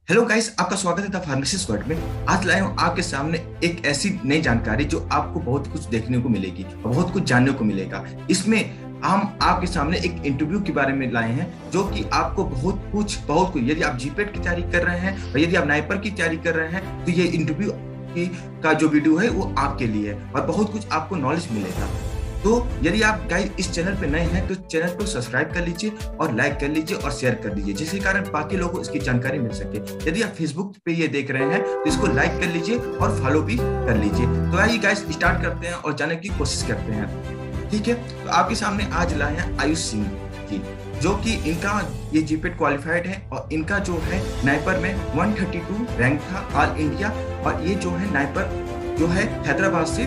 Hello guys, आपका स्वागत है द फार्मेसिस्ट वर्ल्ड में। आज लाए हूँ आपके सामने एक ऐसी नई जानकारी जो आपको बहुत कुछ देखने को मिलेगी और बहुत कुछ जानने को मिलेगा। इसमें हम आपके सामने एक इंटरव्यू के बारे में लाए हैं जो कि आपको बहुत कुछ यदि आप जीपेट की तैयारी कर रहे हैं और यदि आप नाइपर की तैयारी कर रहे हैं तो ये इंटरव्यू का जो वीडियो है वो आपके लिए है और बहुत कुछ आपको नॉलेज मिलेगा। तो यदि आप गाइस इस चैनल पे नए हैं तो चैनल को सब्सक्राइब कर लीजिए और लाइक कर लीजिए और शेयर कर दीजिए, जिसके कारण बाकी लोगों को इसकी जानकारी मिल सके। यदि आप फेसबुक पे ये देख रहे हैं तो इसको लाइक कर लीजिए और फॉलो भी कर लीजिए। तो आइए गाइस स्टार्ट करते हैं और जानने की कोशिश करते हैं। ठीक है, तो आपके सामने आज लाए हैं आयुष सिंह जी, जो कि इनका ये जीपेट क्वालिफाइड है और इनका जो है नाइपर में 132 रैंक था ऑल इंडिया। और ये जो है नाइपर जो है हैदराबाद से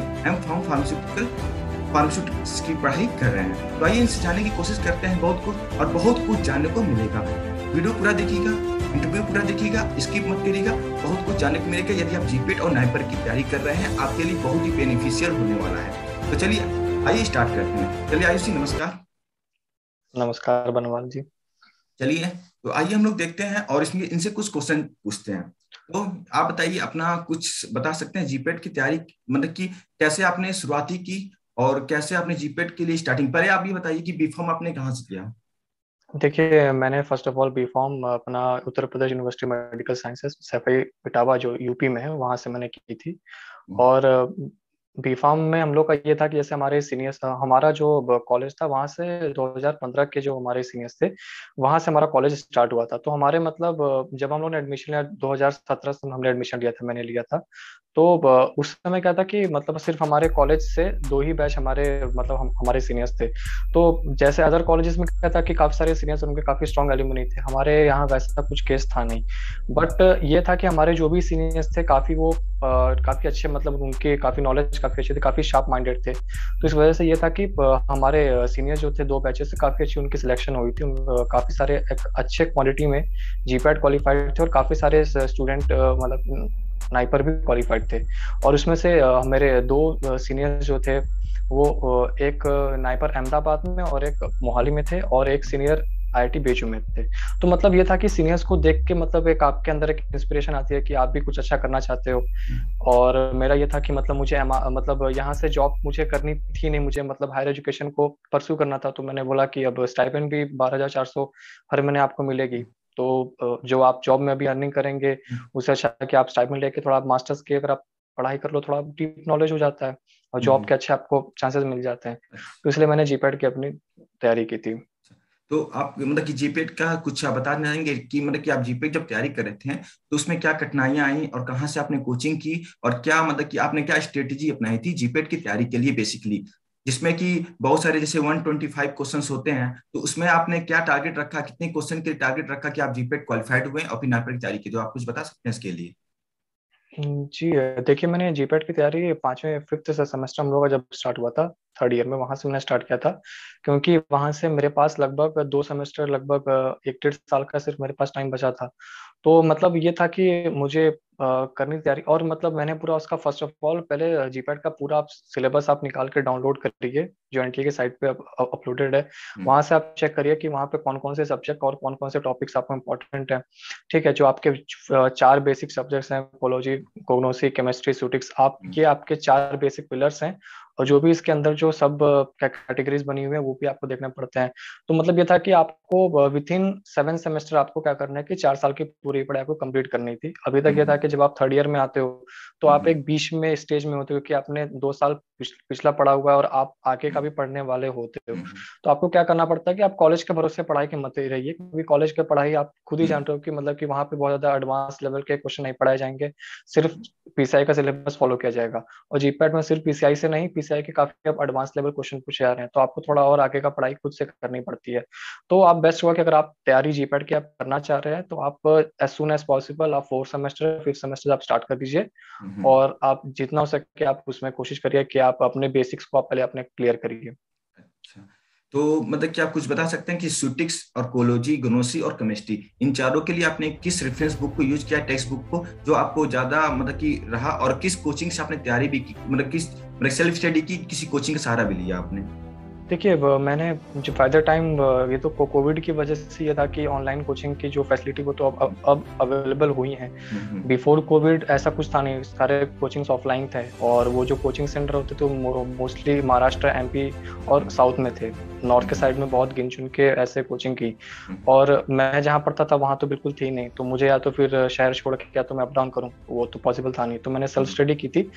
फार्मास्यूटिकल्स की पढ़ाई कर रहे हैं। तो आइए इनसे जानने की कोशिश करते हैं बहुत कुछ, और बहुत कुछ जानने को मिलेगा। वीडियो पूरा देखिएगा, इंटरव्यू पूरा देखिएगा, स्किप मत करिएगा, बहुत कुछ जानने को मिलेगा। यदि आप जीपेट और नाइपर की तैयारी कर रहे हैं आपके लिए बहुत ही बेनिफिशियल होने वाला है। तो चलिए आइए स्टार्ट करते हैं। चलिए आयुष जी, नमस्कार। नमस्कार बनवाल जी। चलिए तो आइए हम लोग देखते हैं और इसमें इनसे कुछ क्वेश्चन पूछते हैं। तो आप बताइए, अपना कुछ बता सकते हैं जीपेट की तैयारी, मतलब कि कैसे आपने शुरुआती की और कैसे आपने जीपेट के लिए स्टार्टिंग। पहले आप ये बताइए कि बीफॉर्म आपने कहाँ से किया। देखिए, मैंने first of all B form अपना Uttar Pradesh university medical sciences Saifai Etawah जो यूपी में है वहाँ से मैंने की थी। और बी फार्म में हम लोग का ये था कि जैसे हमारे सीनियर्स, हमारा जो कॉलेज था वहाँ से 2015 के जो हमारे सीनियर्स थे वहाँ से हमारा कॉलेज स्टार्ट हुआ था। तो हमारे मतलब जब हम लोग ने एडमिशन लिया 2017 से हमने एडमिशन लिया था, मैंने लिया था। तो उस समय क्या था कि मतलब सिर्फ हमारे कॉलेज से दो ही बैच हमारे मतलब हमारे सीनियर्स थे। तो जैसे अदर कॉलेजेस में क्या था कि काफी सारे सीनियर्स उनके काफी स्ट्रॉन्ग एल्यूमिनी थे, हमारे यहाँ वैसा कुछ केस था नहीं। बट ये था कि हमारे जो भी सीनियर्स थे काफी वो काफी अच्छे, मतलब उनके काफी नॉलेज काफी अच्छे थे, काफी शार्प माइंडेड थे। तो इस वजह से ये था कि हमारे सीनियर जो थे दो बैचेस से काफी अच्छी उनकी सिलेक्शन हुई थी। काफी सारे अच्छे क्वालिटी में जीपैट क्वालिफाइड थे और काफी सारे स्टूडेंट मतलब नाइपर भी क्वालिफाइड थे। और उसमें से मेरे दो सीनियर जो थे वो एक नाइपर अहमदाबाद में और एक मोहाली में थे और एक सीनियर आईआईटी बेचू में थे। तो मतलब ये था कि सीनियर्स को देख के मतलब एक आपके अंदर एक इंस्पिरेशन आती है कि आप भी कुछ अच्छा करना चाहते हो। और मेरा ये था कि मतलब मुझे मतलब यहाँ से जॉब मुझे करनी थी नहीं, मुझे मतलब हायर एजुकेशन को परस्यू करना था। तो मैंने बोला कि अब स्टाइपेंड भी 12,400 हर महीने आपको मिलेगी। तो जो आप जॉब में अभी अर्निंग करेंगे उससे अच्छा है कि आप स्टाइपेंड लेके थोड़ा आप मास्टर्स की अगर आप पढ़ाई कर लो, थोड़ा डीप नॉलेज हो जाता है और जॉब के अच्छे आपको चांसेस मिल जाते हैं। तो इसलिए मैंने जीपैट की अपनी तैयारी की थी। तो आप मतलब कि जीपेट का कुछ आप बता जाएंगे कि मतलब कि आप जीपेट जब तैयारी कर रहे थे तो उसमें क्या कठिनाइयां आई और कहाँ से आपने कोचिंग की और क्या मतलब कि आपने क्या स्ट्रेटेजी अपनाई थी जीपेट की तैयारी के लिए बेसिकली, जिसमें कि बहुत सारे जैसे 125 क्वेश्चंस होते हैं। तो उसमें आपने क्या टारगेट रखा, कितने क्वेश्चन के टारगेट रखा कि आप जीपेट क्वालिफाइड हुए और फिर नाइपर की तैयारी की। तो आप कुछ बता सकते हैं इसके लिए। जी, देखिए मैंने जीपैट की तैयारी पांचवें फिफ्थ से सेमेस्टर हम लोग का जब स्टार्ट हुआ था, थर्ड ईयर में, वहां से मैंने स्टार्ट किया था। क्योंकि वहां से मेरे पास लगभग 2 सेमेस्टर, लगभग 1 डेढ़ साल का सिर्फ मेरे पास टाइम बचा था। तो मतलब ये था कि मुझे करनी थी तैयारी। और मतलब मैंने पूरा उसका फर्स्ट ऑफ ऑल पहले जीपैट का पूरा आप सिलेबस आप निकाल के डाउनलोड करिए, जो एनटीए की साइट पे अपलोडेड है। हम्म। वहां से आप चेक करिए कि वहां पे कौन कौन से सब्जेक्ट और कौन कौन से टॉपिक्स आपको इम्पोर्टेंट है। ठीक है, जो आपके चार बेसिक सब्जेक्ट्स हैं, कोलोजी, कोग्नोसी, केमिस्ट्री, सूटिक्स, आप ये आपके चार बेसिक पिलर्स हैं। और जो भी इसके अंदर जो सब कैटेगरीज बनी हुई है वो भी आपको देखना पड़ते हैं। तो मतलब ये था कि आपको विथ इन 7 सेमेस्टर आपको क्या करना है कि 4 साल की पूरी पढ़ाई आपको कंप्लीट करनी थी। अभी तक ये था कि जब आप थर्ड ईयर में आते हो तो आप एक बीच में स्टेज में होते हो कि आपने 2 साल पिछला पढ़ा हुआ है और आप आगे का भी पढ़ने वाले होते हो। तो आपको क्या करना पड़ता है कि आप कॉलेज के भरोसे पढ़ाई के मत ही रहिए, क्योंकि कॉलेज की पढ़ाई आप खुद ही जानते हो कि मतलब कि वहाँ पे बहुत ज्यादा एडवांस लेवल के क्वेश्चन नहीं पढ़ाए जाएंगे, सिर्फ पीसीआई का सिलेबस फॉलो किया जाएगा। और जीपैट में सिर्फ पीसीआई से नहीं, पीसीआई के काफी अब एडवांस लेवल क्वेश्चन पूछे जा रहे हैं, तो आपको थोड़ा और आगे का पढ़ाई खुद से करनी पड़ती है। तो आप बेस्ट हुआ कि अगर आप तैयारी जीपैट की आप करना चाह रहे हैं तो आप एज सुन एज पॉसिबल आप 4 सेमेस्टर 5th सेमेस्टर आप स्टार्ट कर दीजिए। और आप जितना हो सके आप उसमें कोशिश करिए कि आप अपने बेसिक्स को आप पहले अपने क्लियर करिए। अच्छा, तो मतलब क्या आप कुछ बता सकते हैं कि सूटिक्स और कोलोजी, ग्नोसी और केमिस्ट्री, इन चारों के लिए आपने किस रेफरेंस बुक को यूज किया, टेक्स्ट बुक को, जो आपको ज्यादा मतलब कि रहा, और किस कोचिंग से आपने तैयारी भी की, मतलब किस मतलब सेल्फ स्टडी की, किसी कोचिंग का सहारा भी लिया आपने। देखिए मैंने जो फायदा टाइम, ये तो कोविड की वजह से ये था कि ऑनलाइन कोचिंग की जो फैसिलिटी वो तो अब अवेलेबल हुई हैं। हम्म। बिफोर कोविड ऐसा कुछ था नहीं, सारे कोचिंग्स ऑफलाइन थे, और वो जो कोचिंग सेंटर होते थे मोस्टली महाराष्ट्र, एमपी और साउथ में थे। नॉर्थ के साइड में बहुत गिन चुन के ऐसे कोचिंग की। और मैं जहाँ पढ़ता था वहाँ तो बिल्कुल थी नहीं, तो मुझे या तो फिर शहर छोड़ के या तो मैं अप डाउन करूँ, वो तो पॉसिबल था नहीं, तो मैंने सेल्फ स्टडी की थी।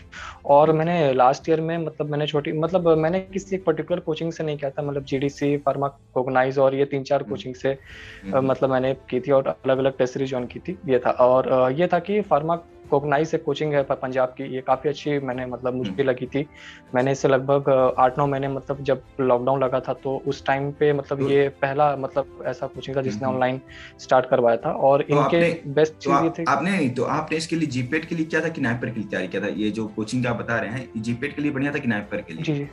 और मैंने लास्ट ईयर में मतलब मैंने छोटी मतलब मैंने किसी एक पर्टिकुलर कोचिंग से नहीं किया था, मतलब जीडीसी, फार्माकोगनाइज और ये 3-4 कोचिंग से मतलब मैंने की थी, और अलग अलग टेस्ट सीरीज ज्वाइन की थी, ये था। और ये था कि फार्माकोगनाइज से कोचिंग है पंजाब की, ये काफ़ी अच्छी मैंने मतलब मुझे लगी थी। मैंने इससे लगभग 8-9 महीने, मतलब जब लॉकडाउन लगा था तो उस टाइम पे मतलब तो ये पहला मतलब ऐसा कोचिंग था जिसने ऑनलाइन स्टार्ट करवाया था, और तो इनके आपने बेस्ट चीज़ ये थी। आपने नहीं तो आपने इसके लिए जीपेट के लिए किया था कि नाइपर के लिए तैयारी किया था? ये जो कोचिंग आप बता रहे हैं, ये जीपेट के लिए बढ़िया था कि नाइपर के लिए? जी जी,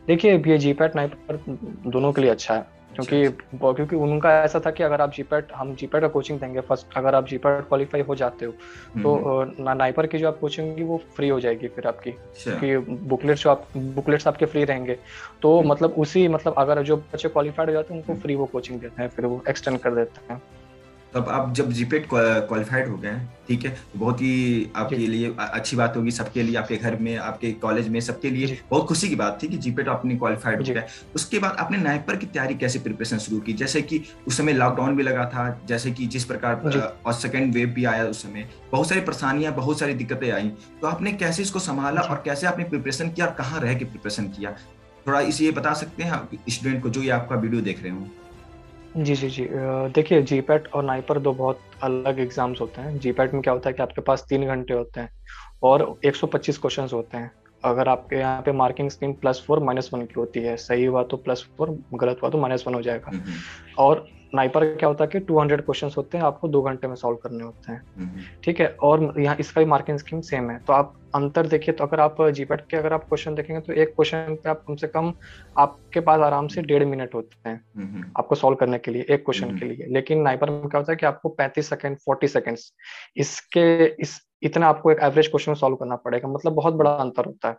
देखिए ये जीपैट नाइपर दोनों के लिए अच्छा है, अच्छा क्योंकि अच्छा। क्योंकि उनका ऐसा था कि अगर आप जीपैट, हम जीपैट का कोचिंग देंगे फर्स्ट, अगर आप जीपैट क्वालिफाई हो जाते हो तो हम्म। नाइपर की जो आप कोचिंग होगी वो फ्री हो जाएगी फिर आपकी, अच्छा। क्योंकि बुकलेट्स आपके फ्री रहेंगे। तो हम्म। मतलब उसी मतलब अगर जो बच्चे क्वालिफाइड हो जाते हैं उनको हम्म। फ्री वो कोचिंग देते हैं, फिर वो एक्सटेंड कर देते हैं। तब आप जब जीपेट क्वालिफाइड हो गए हैं, ठीक है, तो बहुत ही जी आपके लिए अच्छी बात होगी, सबके लिए, आपके घर में, आपके कॉलेज में, सबके लिए जी बहुत खुशी की बात थी कि जीपेट आपने क्वालिफाइड हो जी गया। उसके बाद आपने नाइपर की तैयारी कैसे प्रिपरेशन शुरू की? जैसे कि उस समय लॉकडाउन भी लगा था, जैसे कि जिस प्रकार जी और सेकेंड वेव भी आया, उस समय बहुत सारी परेशानियां, बहुत सारी दिक्कतें आई, तो आपने कैसे इसको संभाला जी और कैसे आपने प्रिपरेशन किया और कहाँ रह के प्रिपरेशन किया? थोड़ा इस ये बता सकते हैं आप स्टूडेंट को जो ये आपका वीडियो देख रहे हो? जी जी जी, देखिए जीपैट और नाइपर दो बहुत अलग एग्जाम्स होते हैं। जीपैट में क्या होता है कि आपके पास 3 घंटे होते हैं और 125 क्वेश्चंस होते हैं। अगर आपके यहाँ पे मार्किंग स्कीम +4 -1 की होती है, सही हुआ तो +4, गलत हुआ तो -1 हो जाएगा। हम्म। और नाइपर क्या होता है कि 200 क्वेश्चंस होते हैं, आपको 2 घंटे में सॉल्व करने होते हैं। हम्म। ठीक है, और यहाँ इसका भी मार्किंग स्कीम सेम है। तो आप अंतर देखिए, तो अगर आप जीपैट के अगर आप क्वेश्चन देखेंगे तो एक क्वेश्चन पे आप कम से कम, आपके पास आराम से 1.5 मिनट होते हैं हम्म। आपको सॉल्व करने के लिए, एक क्वेश्चन हम्म। के लिए। लेकिन नाइपर में क्या होता है कि आपको 35 सेकंड, 40 सेकंड्स, इसके इस इतना आपको एक एवरेज क्वेश्चन सॉल्व करना पड़ेगा, मतलब बहुत बड़ा अंतर होता है।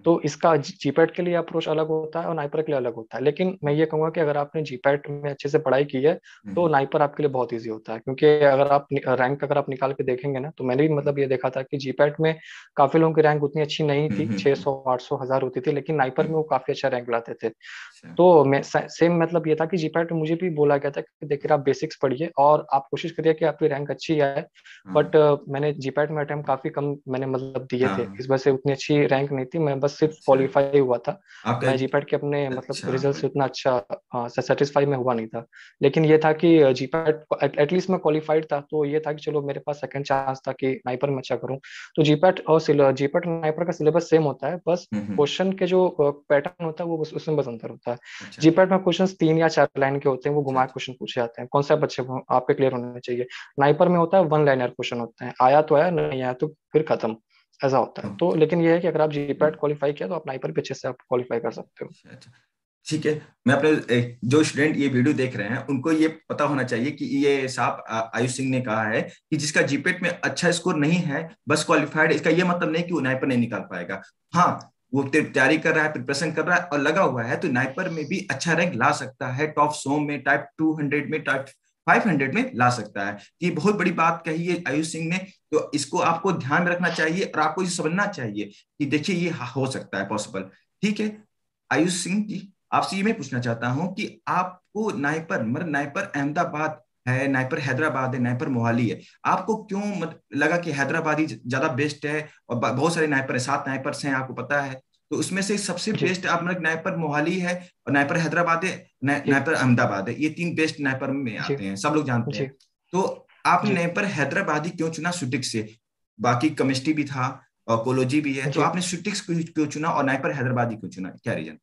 तो इसका जीपैट के लिए अप्रोच अलग होता है और नाइपर के लिए अलग होता है। लेकिन मैं ये कहूंगा कि अगर आपने जीपैट में अच्छे से पढ़ाई की है तो नाइपर आपके लिए बहुत इजी होता है, क्योंकि अगर आप रैंक अगर आप निकाल के देखेंगे ना, तो मैंने भी मतलब ये देखा था कि जीपैट में काफी लोगों की रैंक उतनी अच्छी नहीं थी, 600, 800, 1000 होती थी, लेकिन नाइपर में वो काफी अच्छा रैंक लाते थे। अच्छा। तो मैं सेम मतलब ये था कि जीपैट में मुझे भी बोला गया था कि देखिए आप बेसिक्स पढ़िए और आप कोशिश करिए कि आपकी रैंक अच्छी आए। हाँ बट मैंने जीपैट में अटेम्प्ट काफी कम मैंने मतलब दिए थे, हाँ। इस वजह से उतनी अच्छी रैंक नहीं थी, मैं बस सिर्फ अच्छा। क्वालिफाई हुआ था। आपका मैं जीपैट के अपने मतलब अच्छा। रिजल्ट से उतना अच्छा सेटिस्फाई में हुआ नहीं था। लेकिन ये था कि जीपैट एटलीस्ट मैं क्वालिफाइड था, तो ये था कि चलो मेरे पास सेकंड चांस था कि नाइपर में अच्छा करूं। तो जीपैट नाइपर का सिलेबस सेम होता है, बस क्वेश्चन के जो पैटर्न होता है वो उसमें बस अंतर होता है। अच्छा जीपैट में क्वेश्चन 3 या 4 लाइन के होते हैं, वो अच्छा। घुमा क्वेश्चन पूछे जाते हैं, कॉन्सेप्ट अच्छे आपके क्लियर होने चाहिए। नाइपर में होता है 1 लाइनर क्वेश्चन होते हैं, आया तो आया, नहीं आया तो फिर खत्म, ऐसा होता है। तो लेकिन ये है कि अगर आप जीपैट क्वालिफाई किया तो आप नाइपर भी अच्छे से आप क्वालिफाई कर सकते हो। अच्छा अच्छा। ठीक है। मैं अपने जो स्टूडेंट ये वीडियो देख रहे हैं उनको ये पता होना चाहिए कि ये साहब आयुष सिंह ने कहा है कि जिसका जीपेट में अच्छा स्कोर नहीं है, बस क्वालिफाइड, इसका ये मतलब नहीं कि वो नाइपर नहीं निकाल पाएगा। हाँ, वो तैयारी कर रहा है, प्रिपरेशन कर रहा है और लगा हुआ है, तो नाइपर में भी अच्छा रैंक ला सकता है, टॉप 100 में, टाइप 200 में, टाइप 500 में ला सकता है। ये बहुत बड़ी बात कही है आयुष सिंह ने। तो इसको आपको ध्यान में रखना चाहिए और आपको ये समझना चाहिए कि देखिए ये हो सकता है पॉसिबल। ठीक है आयुष सिंह जी, आपसे ये मैं पूछना चाहता हूँ कि आपको नाइपर, मतलब नाइपर अहमदाबाद है, नाइपर हैदराबाद है, नाइपर मोहाली है, आपको क्यों लगा कि हैदराबाद ही ज्यादा बेस्ट है? और बहुत सारे नाइपर है, 7 नाइपर्स हैं आपको पता है, तो उसमें से सबसे जी बेस्ट आप मतलब नाइपर मोहाली है और नाइपर हैदराबाद है, जी नाइपर अहमदाबाद है, ये 3 बेस्ट नाइपर में जी आते हैं, सब लोग जानते जी हैं। तो आपने जी नाइपर हैदराबादी क्यों चुना शुटिक से? बाकी केमिस्ट्री भी था और कोलोजी भी है, तो जी आपने शुटिक्स क्यों चुना और नाइपर हैदराबादी क्यों चुना, क्या रीजन?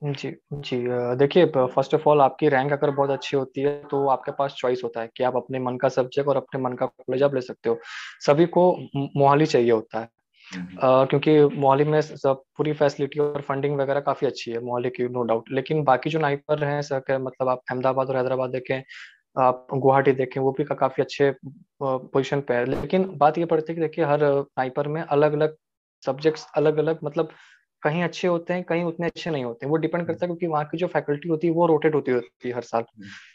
जी जी, देखिए फर्स्ट ऑफ ऑल आपकी रैंक अगर बहुत अच्छी होती है तो आपके पास चॉइस होता है कि आप अपने मन का सब्जेक्ट और अपने मन का कॉलेज आप ले सकते हो। सभी को मोहाली चाहिए होता है, हम्म। क्योंकि मोहाली में सब पूरी फैसिलिटी और फंडिंग वगैरह काफी अच्छी है मोहाली की, नो डाउट। लेकिन बाकी जो नाइपर हैं सर के, मतलब आप अहमदाबाद और हैदराबाद देखें, आप गुवाहाटी देखें, वो भी काफी अच्छे पोजीशन पे है। लेकिन बात ये पड़ती है कि देखिए हर नाइपर में अलग अलग सब्जेक्ट्स, अलग अलग मतलब कहीं अच्छे होते हैं, कहीं उतने अच्छे नहीं होते हैं, वो डिपेंड करता है, क्योंकि वहाँ की जो फैकल्टी होती है वो रोटेट होती है हर साल।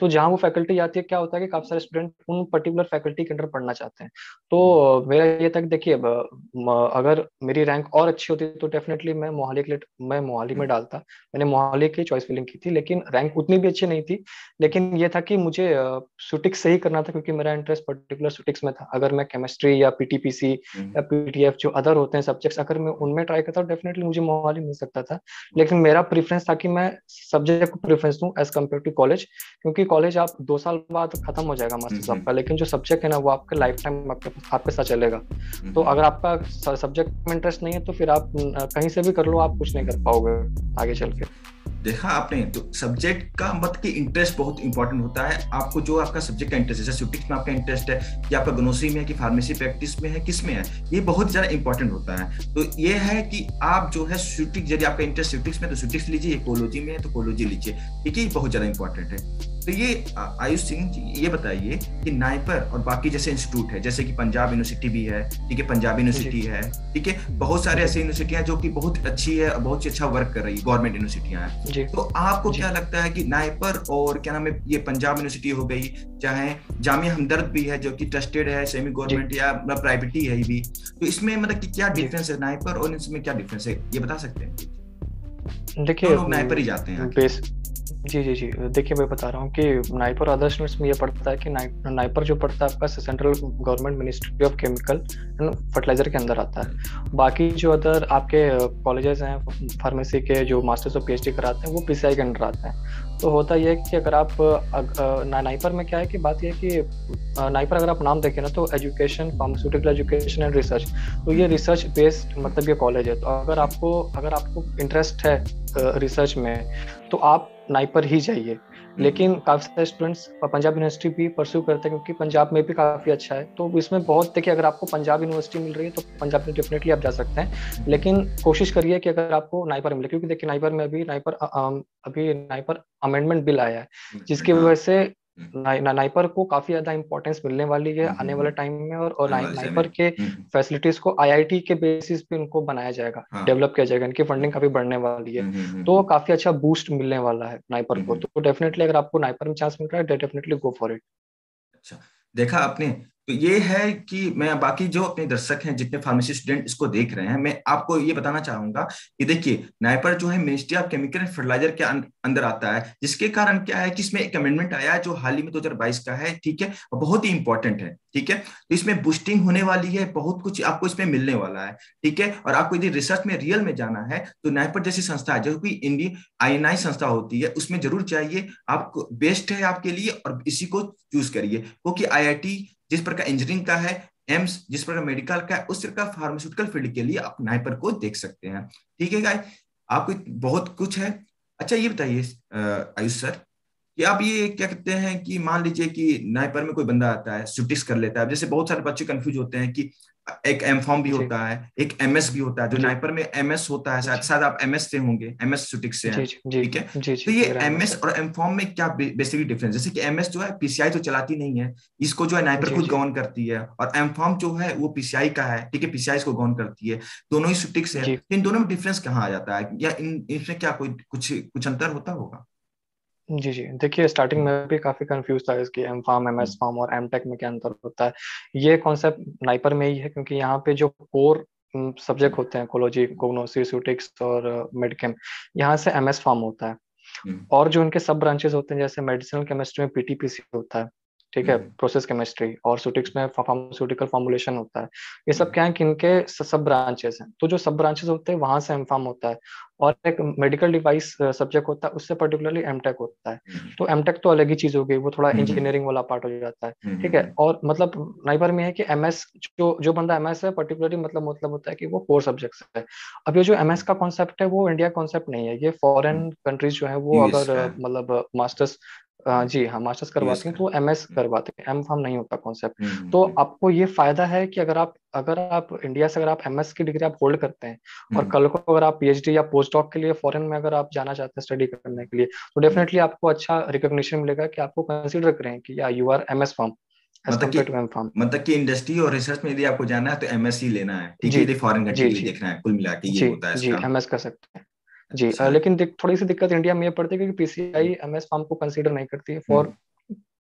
तो जहाँ वो फैकल्टी आती है, क्या होता है कि काफी सारे स्टूडेंट उन पर्टिकुलर फैकल्टी के अंडर पढ़ना चाहते हैं। तो मेरा ये तक देखिए, अगर मेरी रैंक और अच्छी होती तो डेफिनेटली मैं मोहाली में डालता। मैंने मोहाली की चॉइस फिलिंग की थी, लेकिन रैंक उतनी भी अच्छी नहीं थी। लेकिन ये था कि मुझे सुटिक्स सही करना था, क्योंकि मेरा इंटरेस्ट पर्टिकुलर सुटिक्स में था। अगर मैं केमिस्ट्री या पीटीपीसी या पीटीएफ जो अदर होते हैं सब्जेक्ट्स, अगर मैं उनमें ट्राई करता, डेफिनेटली मुझे मोहाली मिल सकता था। लेकिन मेरा प्रेफरेंस था कि मैं सब्जेक्ट को प्रेफरेंस दूं एज कम्पेयर टू कॉलेज, क्योंकि कॉलेज आप 2 साल बाद खत्म हो जाएगा मास्टर्स आपका, लेकिन जो सब्जेक्ट है ना वो आपके लाइफ टाइम आपके साथ चलेगा। तो अगर आपका सब्जेक्ट में इंटरेस्ट नहीं है तो फिर आप कहीं से भी कर लो, आप कुछ नहीं कर पाओगे आगे चल के। देखा आपने, तो सब्जेक्ट का मत कि इंटरेस्ट बहुत इंपॉर्टेंट होता है। आपको जो आपका सब्जेक्ट का इंटरेस्ट है, जैसे सुटिक्स में आपका इंटरेस्ट है कि आपका गनोसी में है कि फार्मेसी प्रैक्टिस में है, किस में है, ये बहुत ज्यादा इंपॉर्टेंट होता है। तो ये है कि आप जो है सुटिक्स, यदि आपका इंटरेस्ट सुटिक्स में तो सुटिक्स लीजिए, कोलोजी में है तो कोलोजी लीजिए, ठीक है, बहुत ज्यादा इंपॉर्टेंट है। तो ये आयुष सिंह जी, ये बताइए कि नाइपर और बाकी जैसे इंस्टीट्यूट है, जैसे कि पंजाब यूनिवर्सिटी भी है, ठीक है, पंजाब यूनिवर्सिटी है, ठीक है, बहुत सारे ऐसे यूनिवर्सिटियां जो कि बहुत अच्छी है, बहुत ही अच्छा वर्क कर रही है, गवर्नमेंट यूनिवर्सिटियां हैं। तो आपको क्या लगता है कि नाइपर और क्या नाम है, ये पंजाब यूनिवर्सिटी हो गई, चाहे जामिया हमदर्द भी है जो कि ट्रस्टेड है, सेमी गवर्नमेंट या प्राइवेट ही है भी, तो इसमें मतलब कि क्या डिफरेंस है नाइपर और इसमें क्या डिफरेंस है, ये बता सकते हैं? देखिए, लोग नाइपर ही जाते हैं बेस जी जी जी, देखिए मैं बता रहा हूँ कि नाइपर अदर स्टूडेंट्स में ये पढ़ता है कि नाइपर जो पढ़ता है आपका central government ministry of chemical and fertiliser के अंदर आता है। बाकी जो अदर आपके कॉलेजेस हैं फार्मेसी के, जो मास्टर्स और पीएचडी कराते हैं, वो पीसीआई के अंडर आते हैं। तो होता यह है कि अगर आप नाइपर में क्या है कि बात यह है कि नाइपर अगर आप नाम देखें ना, तो education, pharmaceutical education and research, तो ये रिसर्च बेस्ड मतलब ये कॉलेज है। तो अगर आपको इंटरेस्ट है रिसर्च में, तो आप नाइपर ही जाइए। लेकिन काफी सारे स्टूडेंट्स पंजाब यूनिवर्सिटी भी परस्यू करते हैं, क्योंकि पंजाब में भी काफी अच्छा है। तो इसमें बहुत, देखिए अगर आपको पंजाब यूनिवर्सिटी मिल रही है तो पंजाब में डेफिनेटली आप जा सकते हैं, लेकिन कोशिश करिए कि अगर आपको नाइपर मिले, क्योंकि देखिए नाइपर में अभी नाइपर अमेंडमेंट बिल आया है, जिसकी वजह से नाइपर को काफी ज्यादा इंपॉर्टेंस मिलने वाली है आने वाले टाइम में। और नाइपर के फैसिलिटीज को आईआईटी के बेसिस पे उनको बनाया जाएगा, डेवलप किया जाएगा, इनकी फंडिंग काफी बढ़ने वाली है। तो काफी अच्छा बूस्ट मिलने वाला है नाइपर को। तो डेफिनेटली अगर आपको नाइपर में चांस मिल रहा है, डेफिनेटली गो फॉर इट। अच्छा, देखा आपने, तो ये है कि मैं बाकी जो अपने दर्शक हैं, जितने फार्मेसी स्टूडेंट इसको देख रहे हैं, मैं आपको ये बताना चाहूंगा कि देखिए नाइपर जो है ministry of chemical and fertiliser के अंदर आता है, जिसके कारण क्या है कि इसमें एक अमेंडमेंट आया है जो हाल ही में 2022 का है, ठीक है, और बहुत ही इंपॉर्टेंट है, ठीक है। तो इसमें बूस्टिंग होने वाली है, बहुत कुछ आपको इसमें मिलने वाला है, ठीक है। और आपको यदि रिसर्च में रियल में जाना है तो नाइपर जैसी संस्था है, जो कि इंडियन आईएनआई संस्था होती है, उसमें जरूर चाहिए, आपको बेस्ट है आपके लिए, और इसी को चूज करिए, क्योंकि आईआईटी जिस प्रकार इंजीनियरिंग का है, एम्स जिस प्रकार मेडिकल का है, उस प्रकार फार्मास्यूटिकल फील्ड के लिए आप नाइपर को देख सकते हैं, ठीक है गाइस, आपको बहुत कुछ है। अच्छा ये बताइए आयुष सर, कि आप ये क्या कहते हैं कि मान लीजिए कि नाइपर में कोई बंदा आता है, सुटिक्स कर लेता है, जैसे बहुत सारे बच्चे कंफ्यूज होते हैं कि एक एम फॉर्म भी होता है, एक एमएस भी होता है, जो नाइपर में एमएस होता है, शायद शायद आप एमएस से होंगे, एमएस सुटिक्स से हैं, ठीक है। तो ये एमएस और एम फॉर्म में क्या बेसिकली डिफरेंस, जैसे कि एमएस जो है पीसीआई तो चलाती नहीं है, इसको जो है नाइपर खुद गवर्न करती है, और एम फॉर्म जो है वो पीसीआई का है, ठीक है, पीसीआई इसको गवर्न करती है, दोनों ही सुटिक्स है। इन दोनों में डिफरेंस कहाँ आ जाता है, या इनमें क्या कोई कुछ अंतर होता होगा? जी जी, देखिए स्टार्टिंग में भी काफी कंफ्यूज था इसकी M Pharm, M S Pharm और एम टेक में क्या अंतर होता है। ये कॉन्सेप्ट नाइपर में ही है, क्योंकि यहाँ पे जो कोर सब्जेक्ट होते हैं, कोलोजी, कोग्नोसिटिक्स और मेडिकेम, यहाँ से एमएस फार्म होता है। और जो इनके सब ब्रांचेस होते हैं, जैसे मेडिसिनल केमिस्ट्री में पीटीपीसी होता है, ठीक है, प्रोसेस केमिस्ट्री, और सुटिक्स में फार्मास्यूटिकल फॉर्मुलेशन होता है। ये सब क्या है कि इनके सब ब्रांचेस हैं। तो जो सब ब्रांचेस होते हैं वहां से एमफार्म होता है। और एक मेडिकल डिवाइस सब्जेक्ट होता है, उससे पर्टिकुलरली एमटेक होता है। तो एमटेक तो अलग ही चीज हो गई, वो थोड़ा इंजीनियरिंग वाला पार्ट हो जाता है, ठीक है। और मतलब नाइपर में है कि एमएस, जो बंदा एमएस है पर्टिकुलरली, मतलब होता है कि वो कोर सब्जेक्ट्स है। अब ये जो एमएस का कॉन्सेप्ट है वो इंडिया कॉन्सेप्ट नहीं है, ये फॉरेन कंट्रीज जो है वो अगर मतलब मास्टर्स, जी हाँ, मास्टर्स करवाते हैं तो एमएस करवाते हैं, एम फार्म नहीं होता कॉन्सेप्ट। तो आपको ये फायदा है कि अगर आप इंडिया से अगर आप एमएस की डिग्री आप होल्ड करते हैं, और कल को अगर आप पीएचडी या पोस्ट डॉक के लिए फॉरेन में अगर आप जाना चाहते हैं स्टडी करने के लिए, तो डेफिनेटली आपको अच्छा रिकॉग्निशन मिलेगा कि आपको कंसीडर करें कि या you are MS Pharm, as compare to M Pharm. मतलब कि इंडस्ट्री और रिसर्च में यदि आपको जाना है तो एमएससी लेना है, ठीक है, जी यदि फॉरेन कंट्री जी के लिए जी देखना है, कुल मिला के ये जी होता है जी, इसका। एमएस कर सकते हैं जी। अच्छा। लेकिन थोड़ी सी दिक्कत इंडिया में ये पड़ती है क्योंकि पीसीआई एमएस फार्म को कंसीडर नहीं करती है फॉर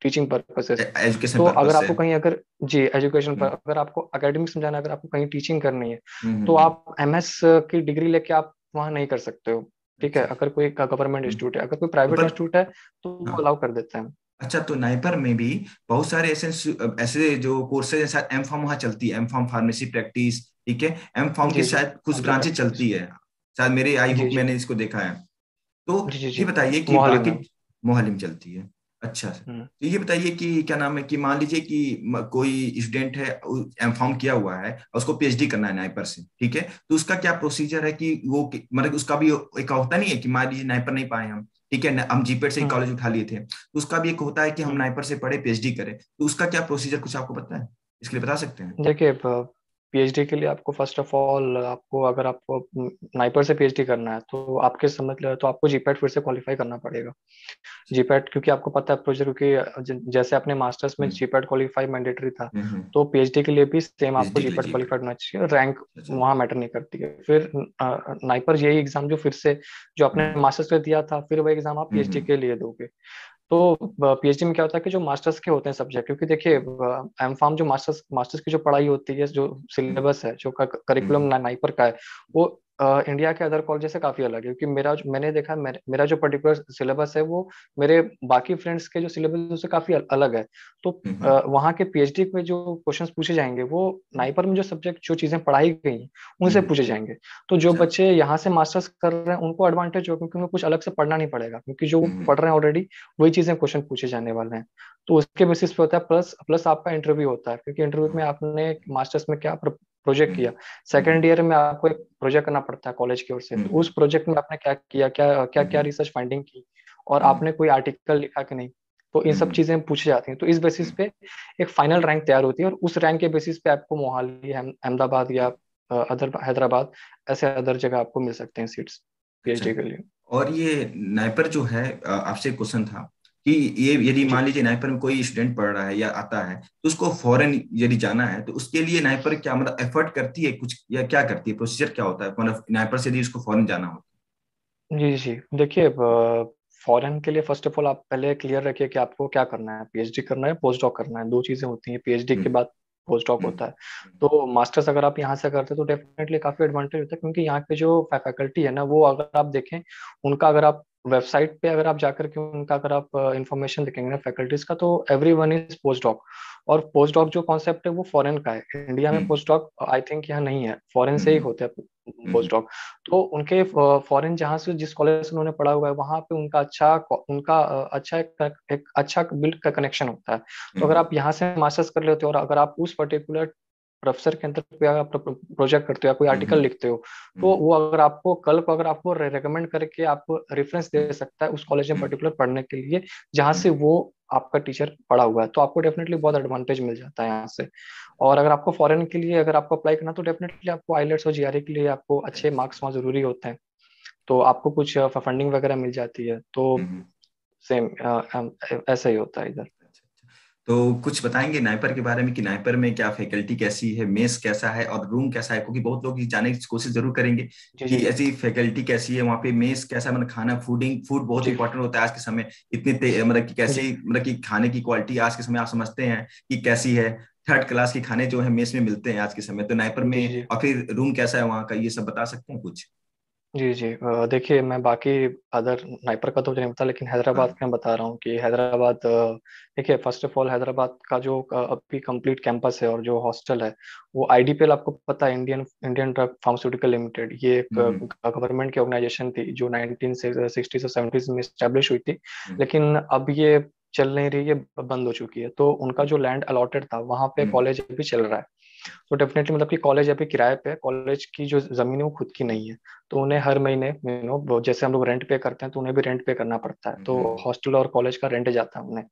टीचिंग पर्पसेस। एजुकेशन तो पर्पज अगर से। आपको कहीं अगर जी एजुकेशन पर हम्म अगर आपको एकेडमिक समझाना है, अगर आपको कहीं टीचिंग करनी है हम्म तो हम्म, आप एमएस की डिग्री लेके आप वहाँ नहीं कर सकते हो। ठीक है, अच्छा। अगर कोई गवर्नमेंट हम्म, इंस्टीट्यूट है, अगर कोई तो प्राइवेट पर इंस्टीट्यूट है तो वो हाँ, अलाउ कर देते हैं। अच्छा, तो नाइपर में भी बहुत सारे ऐसे ऐसे जो कोर्सेज हैं, शायद एम फार्म वहाँ चलती है, एम फार्म फार्मेसी प्रैक्टिस, ठीक है, एम फार्म की जी जी, शायद कुछ एमडी ब्रांचेज प्रैक्टिस। चलती है, शायद मेरे आई जी होप जी मैंने इसको देखा है। तो जी जी ये जी, बताइए कि मोहाली बाकी में। मोहाली में चलती है। अच्छा सर, हम्म तो ये बताइए कि क्या नाम है, कि मान लीजिए कि कोई स्टूडेंट है, एम फार्म किया हुआ है और उसको पीएचडी करना है नाइपर से, ठीक है, तो उसका क्या प्रोसीजर है कि वो मतलब उसका भी एक होता नहीं है कि मान लीजिए नाइपर नहीं पाए हम, ठीक है, हम जीपेट से ही हम्म कॉलेज उठा लिए थे, तो उसका भी एक होता है कि हम हम्म। नाइपर से पढ़े पीएचडी करें, तो उसका क्या प्रोसीजर कुछ आपको पता है, इसके लिए बता सकते हैं? देखिए, पीएचडी के लिए आपको फर्स्ट ऑफ ऑल आपको अगर आपको नाइपर से पीएचडी करना है तो आपके समझ ले तो आपको जीपैट फिर से क्वालिफाई करना पड़ेगा। जीपैट क्योंकि आपको पता है प्रोजेक्ट, क्योंकि जैसे अपने मास्टर्स में हम्म जीपैट क्वालिफाई मैंडेटरी था, हम्म, तो पीएचडी के लिए भी सेम आपको पीएचडी के लिए जीपैट जीपैट। क्वालिफाइड होना चाहिए। रैंक अच्छा। वहाँ मैटर नहीं करती है। फिर नाइपर यही एग्जाम जो फिर से जो आपने हम्म मास्टर्स में दिया था, फिर वही एग्जाम आप पीएचडी हम्म के लिए दोगे। तो पीएचडी में क्या होता है कि जो मास्टर्स के होते हैं सब्जेक्ट, क्योंकि देखिए एम फार्म जो मास्टर्स मास्टर्स की जो पढ़ाई होती है, जो हम्म सिलेबस है, जो हम्म करिकुलम नाइपर का है, वो इंडिया के अदर कॉलेज से काफी अलग है। क्योंकि मैंने देखा मेरा जो पर्टिकुलर सिलेबस है वो मेरे बाकी फ्रेंड्स के जो सिलेबस उससे काफी अलग है। तो हम्म वहाँ के पीएचडी में जो क्वेश्चंस पूछे जाएंगे वो हम्म नाइपर में जो सब्जेक्ट जो चीजें पढ़ाई गई हैं उनसे हम्म, पूछे जाएंगे। तो जो अच्छा। बच्चे यहाँ से मास्टर्स कर रहे हैं उनको एडवांटेज हो, क्योंकि उनको कुछ अलग से पढ़ना नहीं पड़ेगा, क्योंकि जो वो हम्म पढ़ रहे हैं ऑलरेडी वही चीजें क्वेश्चन पूछे जाने वाले हैं। तो उसके बेसिस पे होता है। प्लस प्लस आपका इंटरव्यू होता है, क्योंकि इंटरव्यू में आपने मास्टर्स में क्या प्रोजेक्ट हम्म किया, सेकेंड हम्म ईयर में आपको एक प्रोजेक्ट करना पड़ता है कॉलेज की ओर से। तो हम्म उस प्रोजेक्ट में आपने क्या किया, क्या क्या क्या हम्म रिसर्च फाइंडिंग की, और हम्म आपने कोई आर्टिकल लिखा कि नहीं। तो इन सब हम्म चीजें पूछी जाती हैं। तो इस बेसिस पे एक फाइनल रैंक तैयार होती है, और उस रैंक के बेसिस पे आपको मोहाली, अहमदाबाद या अदर हैदराबाद, ऐसे अदर जगह आपको मिल सकते हैं सीट्स अच्छा। पीएचडी के लिए। और ये नाइपर जो है, आपसे एक क्वेश्चन था कि ये यदि जी मान लीजिए नाइपर में कोई स्टूडेंट पढ़ रहा है या आता है, तो उसको फॉरेन यदि जाना है, तो उसके लिए नाइपर क्या मतलब एफर्ट करती है कुछ, या क्या करती है, प्रोसीजर क्या होता है, मतलब नाइपर से यदि उसको फॉरेन जाना हो? जी जी, देखिए, फॉरेन के लिए फर्स्ट ऑफ ऑल आप पहले क्लियर रखिए कि आपको क्या करना है, पीएचडी करना है, पोस्ट डॉक करना है। दो चीजें होती हैं, पीएचडी के हम्म बाद पोस्ट डॉक हम्म होता है। तो मास्टर्स अगर आप यहाँ से करते हैं तो डेफिनेटली काफी एडवांटेज होता है, क्योंकि यहाँ के जो फैकल्टी है ना, वो अगर आप देखें उनका, अगर आप वेबसाइट पे अगर आप जाकर के उनका अगर आप इंफॉर्मेशन देखेंगे ना फैकल्टीज का, तो every one is post doc. और पोस्ट डॉक जो कॉन्सेप्ट है वो फॉरेन का है, इंडिया में हम्म पोस्ट डॉक आई थिंक यहाँ नहीं है, फॉरेन से ही हम्म होते हैं हम्म पोस्ट डॉक। तो उनके फॉरेन जहाँ से जिस कॉलेज से उन्होंने पढ़ा हुआ है वहाँ पे उनका अच्छा एक अच्छा बिल्ड का कनेक्शन होता है। तो अगर हम्म आप यहाँ से मास्टर्स कर लेते हो और अगर आप उस पर्टिकुलर प्रोफेसर के अंदर कोई अगर आप प्रोजेक्ट करते हो या कोई आर्टिकल हम्म लिखते हो, तो वो अगर आपको कल को अगर आपको रेकमेंड करके आपको रेफरेंस दे सकता है उस कॉलेज में हम्म पर्टिकुलर पढ़ने के लिए जहाँ से वो आपका टीचर पढ़ा हुआ है, तो आपको डेफिनेटली बहुत एडवांटेज मिल जाता है यहाँ से। और अगर आपको फॉरेन के लिए अगर आपको अप्लाई करना, तो डेफिनेटली आपको आईलेट्स और जीआरई के लिए आपको अच्छे मार्क्स वहाँ जरूरी होते हैं। तो आपको कुछ फंडिंग वगैरह मिल जाती है। तो हम्म। सेम ऐसा ही होता है इधर। अच्छा, अच्छा। तो कुछ बताएंगे नाइपर के बारे में कि नाइपर में क्या फैकल्टी कैसी है, मेस कैसा है और रूम कैसा है, क्योंकि बहुत लोग ये जानने की कोशिश जरूर करेंगे जी कि जी ऐसी फैकल्टी कैसी है वहाँ पे, मेस कैसा, मतलब खाना, फूड बहुत जी इंपॉर्टेंट होता है आज के समय। मतलब कि जी कैसी, मतलब कि खाने की क्वालिटी आज के समय आप समझते हैं कि कैसी है, थर्ड क्लास के खाने जो है मेस में मिलते हैं आज के समय, तो नाइपर जी में, जी और फिर रूम कैसा है वहाँ का, ये सब बता सकते हैं कुछ? जी जी। देखिए, मैं बाकी अदर नाइपर का तो मुझे नहीं पता, लेकिन हैदराबाद हाँ। का मैं बता रहा हूँ कि हैदराबाद, देखिए फर्स्ट ऑफ ऑल हैदराबाद का जो अभी कंप्लीट कैंपस है और जो हॉस्टल है, वो आईडीपीएल आपको पता है, Indian Indian drug pharmaceutical limited, ये एक हम्म गवर्नमेंट की ऑर्गेनाइजेशन थी जो 1960 और 70 में स्टैब्लिश हुई थी। हम्म लेकिन अब ये चल नहीं रही है, बंद हो चुकी है। तो उनका जो लैंड अलॉटेड था वहां पे हम्म कॉलेज अभी चल रहा है। तो डेफिनेटली मतलब कि कॉलेज अभी किराए पे है, कॉलेज की जो जमीन है वो खुद की नहीं है। तो उन्हें हर महीने जैसे हम लोग रेंट पे करते हैं तो उन्हें भी रेंट पे करना पड़ता है, तो हॉस्टल और कॉलेज का रेंट जाता है उन्हें।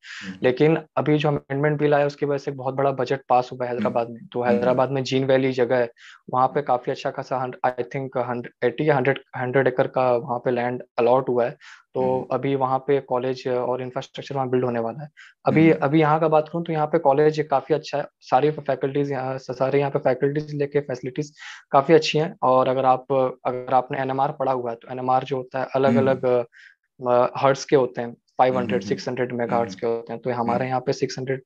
लेकिन अभी जो अमेंडमेंट बिल आया उसकी वजह से एक बहुत बड़ा बजट पास हुआ है हैदराबाद में। तो हैदराबाद में जीन वैली जगह है, वहाँ पे काफी अच्छा खासा आई थिंक 180 या 100 एकड़ का वहाँ पे लैंड अलॉट हुआ है। तो अभी वहाँ पे कॉलेज और इंफ्रास्ट्रक्चर वहाँ बिल्ड होने वाला है। अभी अभी यहाँ का बात करूँ तो यहाँ पे कॉलेज काफी अच्छा है, सारी फैकल्टीज यहाँ सारे यहाँ पे फैकल्टीज लेके फैसिलिटीज काफी अच्छी हैं। और अगर आपने एनएमआर पढ़ा हुआ है तो एनएमआर जो होता है अलग अलग हर्ट्स के होते हैं, 500 600 मेगा हर्ट्स के होते हैं। तो हमारे यहाँ पे 600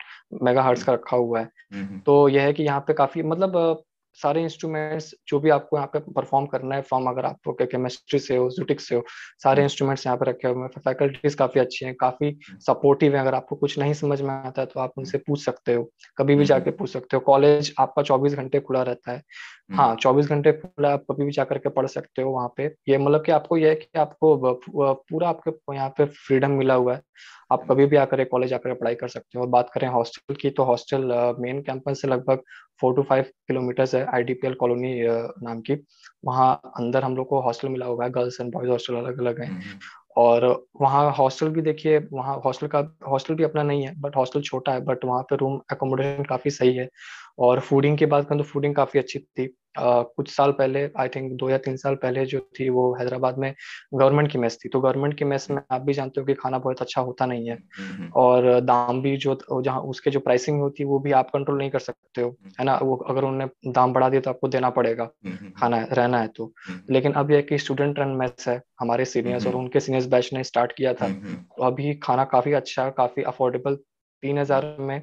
मेगा हर्ट्स का रखा हुआ है। तो यह है कि यहाँ पे काफी मतलब सारे इंस्ट्रूमेंट्स जो भी आपको यहाँ पे परफॉर्म करना है, फ्रॉम अगर आपको केमिस्ट्री से हो फिजिक्स से हो, सारे इंस्ट्रूमेंट्स यहाँ पे रखे हुए हैं। फैकल्टीज काफी अच्छी हैं, काफी सपोर्टिव है। अगर आपको कुछ नहीं समझ में आता है तो आप उनसे पूछ सकते हो, कभी भी जाके पूछ सकते हो। कॉलेज आपका 24 घंटे खुला रहता है। हाँ, 24 घंटे खुला, आप कभी भी जा करके पढ़ सकते हो वहाँ पे। ये मतलब कि आपको यह है कि आपको पूरा आपके यहाँ पे फ्रीडम मिला हुआ है, आप कभी भी आकर कॉलेज आकर पढ़ाई कर सकते हो। और बात करें हॉस्टल की, तो हॉस्टल मेन कैंपस से लगभग 4 to 5 किलोमीटर है, आईडीपीएल कॉलोनी नाम की। वहाँ अंदर हम लोग को हॉस्टल मिला हुआ है, गर्ल्स एंड बॉयज हॉस्टल अलग अलग है। और वहाँ हॉस्टल भी देखिए, वहाँ हॉस्टल भी अपना नहीं है, बट हॉस्टल छोटा है, बट वहाँ पे रूम एकोमोडेशन काफी सही है। और फूडिंग की बात करें तो फूडिंग काफी अच्छी थी। कुछ साल पहले, आई थिंक 2 या 3 साल पहले जो थी, वो हैदराबाद में गवर्नमेंट की मेस थी। तो गवर्नमेंट की मेस में आप भी जानते हो कि खाना बहुत अच्छा होता नहीं है, और दाम भी जो जहाँ उसके जो प्राइसिंग होती है वो भी आप कंट्रोल नहीं कर सकते हो, है ना। वो अगर उन्होंने दाम बढ़ा दिया तो आपको देना पड़ेगा, खाना है, रहना है तो। लेकिन अब यह कि स्टूडेंट रन मेस है, हमारे सीनियर्स और उनके सीनियर्स बैच ने स्टार्ट किया था, तो अभी खाना काफी अच्छा है, काफी अफोर्डेबल। 3,000 में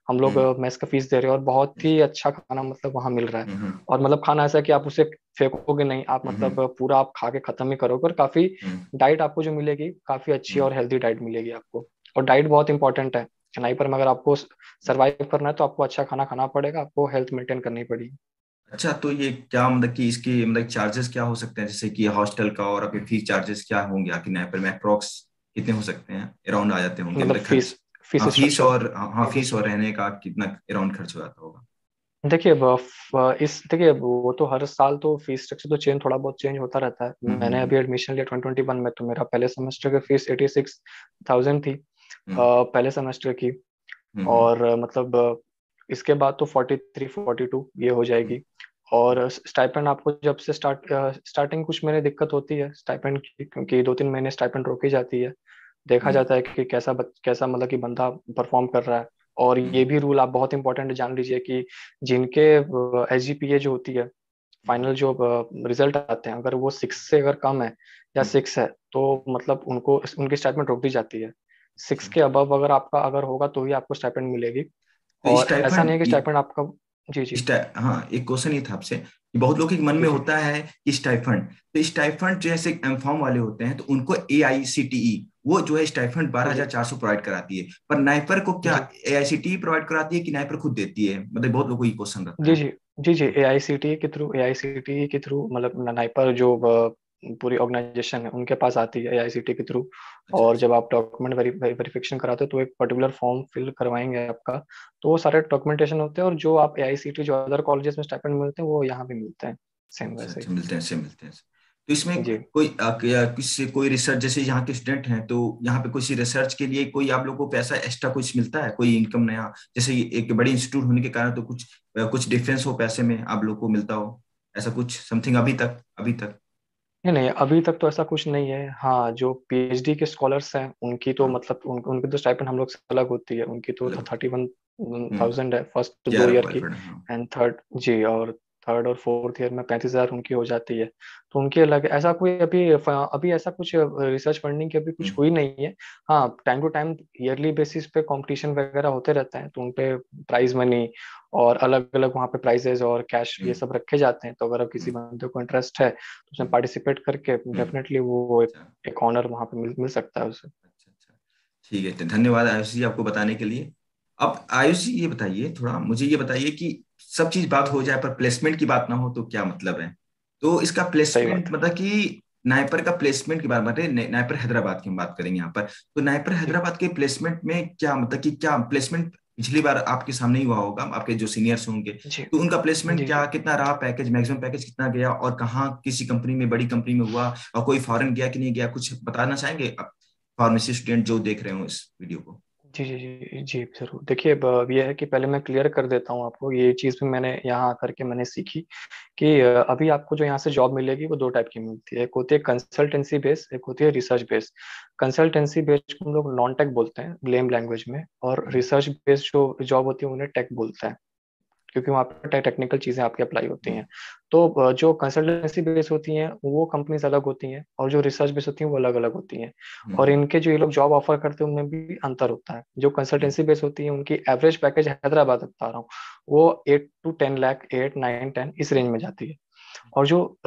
हम लोग मेस का फीस दे रहे हैं, और बहुत ही अच्छा खाना मतलब वहाँ मिल रहा है। और मतलब खाना ऐसा है कि आप उसे फेंकोगे नहीं, आप मतलब पूरा आप खा के खत्म ही करोगे। और काफी डाइट आपको जो मिलेगी, काफी अच्छी और हेल्दी डाइट मिलेगी आपको। और डाइट बहुत इंपॉर्टेंट है चेन्नई पर, अगर आपको सरवाइव करना है तो आपको अच्छा खाना खाना पड़ेगा, आपको हेल्थ मेंटेन करनी पड़ेगी। अच्छा, तो ये क्या मतलब कि इसके मतलब चार्जेस क्या हो सकते हैं, जैसे कि हॉस्टल का और आपके फीस चार्जेस क्या होंगे आपके यहाँ पर में अप्रोक्स कितने हो सकते हैं, अराउंड आ जाते होंगे मतलब मतलब खर्च? फीस हाँ फीस स्ट्रक्चर। और हाँ फीस और रहने का कितना अराउंड खर्च हो जाता होगा? देखिए वो तो हर साल तो फीस स्ट्रक्चर तो थोड़ा बहुत चेंज होता रहता है। मैंने अभी एडमिशन लिया 2021 में, तो मेरा पहले सेमेस्टर की फीस 86,000 थी, पहले सेमेस्टर की। हम्म और मतलब इसके बाद तो 43 42 ये हो जाएगी। और स्टाइपेंड आपको जब से स्टार्टिंग कुछ मेरे दिक्कत होती है स्टाइपेंड की, क्योंकि 2 3 महीने स्टाइपेंड रोकी जाती है, देखा जाता है कि कैसा मतलब कि बंदा परफॉर्म कर रहा है। और ये भी रूल आप बहुत इंपॉर्टेंट जान लीजिए कि जिनके एसजीपीए जो होती है, फाइनल जो रिजल्ट आते हैं, अगर वो 6 से अगर कम है या 6 है, तो मतलब उनको उनकी स्टाइपेंड रोक दी जाती है। 6 अच्छा, के अबव अगर आपका अगर होगा तो ही आपको स्टाइपेंड मिलेगी। तो और ऐसा नहीं है स्टाइफंड कि स्टाइपेंड आपका। जी जी हाँ एक क्वेश्चन ये था आपसे कि बहुत लोग के मन जी में जी होता है कि स्टाइफंड, तो स्टाइफंड जैसे एमफॉर्म वाले होते हैं तो उनको एआईसीटीई वो जो है स्टाइफंड बारह जी हजार चार सौ प्रोवाइड कराती है, पर नाइपर को क्या जी एआईसीटीई प्रोवाइड कराती है कि नाइपर खुद देती है? मतलब बहुत लोगों को ये क्वेश्चन रहता जी है। जी जी जी एआईसीटीई के थ्रू मतलब नाइपर जो पूरी ऑर्गेनाइजेशन है उनके पास आती है एआईसीटी के थ्रू। अच्छा और अच्छा। जब आप डॉक्यूमेंट वेरिफिकेशन कराते हो तो एक पर्टिकुलर फॉर्म फिल करवाएंगे आपका, तो वो सारे डॉक्यूमेंटेशन होते हैं। और जो आप एआईसीटी जो अदर कॉलेजेस में स्टाइपेंड मिलते हैं वो यहाँ भी मिलते हैं, सेम अच्छा वैसे अच्छा, मिलते हैं से मिलते हैं। तो इसमें ही। कोई किसी कोई रिसर्च, जैसे यहाँ के स्टूडेंट हैं तो यहाँ पे किसी रिसर्च के लिए कोई आप लोगों को पैसा एक्स्ट्रा कुछ मिलता है, कोई इनकम नया, जैसे ये एक बड़ी इंस्टीट्यूट होने के कारण तो कुछ डिफरेंस हो पैसे में आप लोग को मिलता हो, ऐसा कुछ समथिंग अभी तक? नहीं नहीं, अभी तक तो ऐसा कुछ नहीं है। हाँ, जो पीएचडी के स्कॉलर्स हैं उनकी तो हाँ मतलब उनकी तो स्टाइपेंड हम लोग से अलग होती है। उनकी तो अलग होता 31,000 है फर्स्ट है, 2 ईयर की। क्वालिफाइड हाँ। एंड थर्ड जी, और थर्ड और फोर्थ ईयर में 35,000 उनकी हो जाती है। तो उनकी अलग ऐसा कोई अभी अभी ऐसा कुछ रिसर्च फंडिंग की अभी कुछ हम्म, हुई नहीं है। हाँ, time to time yearly basis पे कंपटीशन वगैरह होते रहते हैं, तो उनपे प्राइज मनी और अलग अलग वहाँ पे प्राइजेज और कैश ये हम्म, सब रखे जाते हैं। तो अगर किसी हम्म, बंदे को इंटरेस्ट है तो उसमें हम्म, पार्टिसिपेट करके हम्म, डेफिनेटली वो अच्छा एक ऑनर वहाँ पे मिल सकता है उसे। अच्छा अच्छा। ठीक है, तो धन्यवाद आयुष जी आपको बताने के लिए। अब आयुष जी ये बताइए, थोड़ा मुझे ये बताइए कि सब चीज बात हो जाए पर प्लेसमेंट की बात ना हो तो क्या मतलब है? तो इसका सही प्लेसमेंट बात है। मतलब कि नाइपर का प्लेसमेंट की बात मतलब नाइपर हैदराबाद की हम बात करेंगे यहाँ पर। तो नाइपर जी हैदराबाद के प्लेसमेंट में क्या मतलब कि क्या प्लेसमेंट पिछली बार आपके सामने ही हुआ होगा, आपके जो सीनियर्स होंगे, जी तो उनका प्लेसमेंट जी क्या जी कितना रहा, पैकेज मैक्सिमम पैकेज कितना गया, और कहाँ किसी कंपनी में, बड़ी कंपनी में हुआ, और कोई फॉरेन गया कि नहीं गया, कुछ बताना चाहेंगे आप फार्मेसी स्टूडेंट जो देख रहे हो इस वीडियो को? जी जी जी जी जरूर। देखिए, अब ये है कि पहले मैं क्लियर कर देता हूँ आपको, ये चीज़ भी मैंने यहाँ आकर के मैंने सीखी कि अभी आपको जो यहाँ से जॉब मिलेगी वो दो टाइप की मिलती है। एक होती है कंसल्टेंसी बेस, एक होती है रिसर्च बेस। कंसल्टेंसी बेस को हम लोग नॉन टेक बोलते हैं लेम लैंग्वेज में, और रिसर्च बेस जो जॉब होती है उन्हें टेक बोलते हैं, क्योंकि वहाँ पे टेक्निकल चीज़ें आपकी अप्लाई होती हैं। तो जो कंसल्टेंसी बेस होती हैं वो कंपनीज अलग होती हैं, और जो रिसर्च बेस होती हैं वो अलग अलग होती हैं। और इनके जो ये लोग जॉब ऑफर करते हैं उनमें भी अंतर होता है। जो कंसल्टेंसी बेस होती है उनकी एवरेज पैकेज, हैदराबाद बता रहा हूँ, वो 8 to 10 लाख, 8, 9, 10 इस रेंज में जाती है। और जो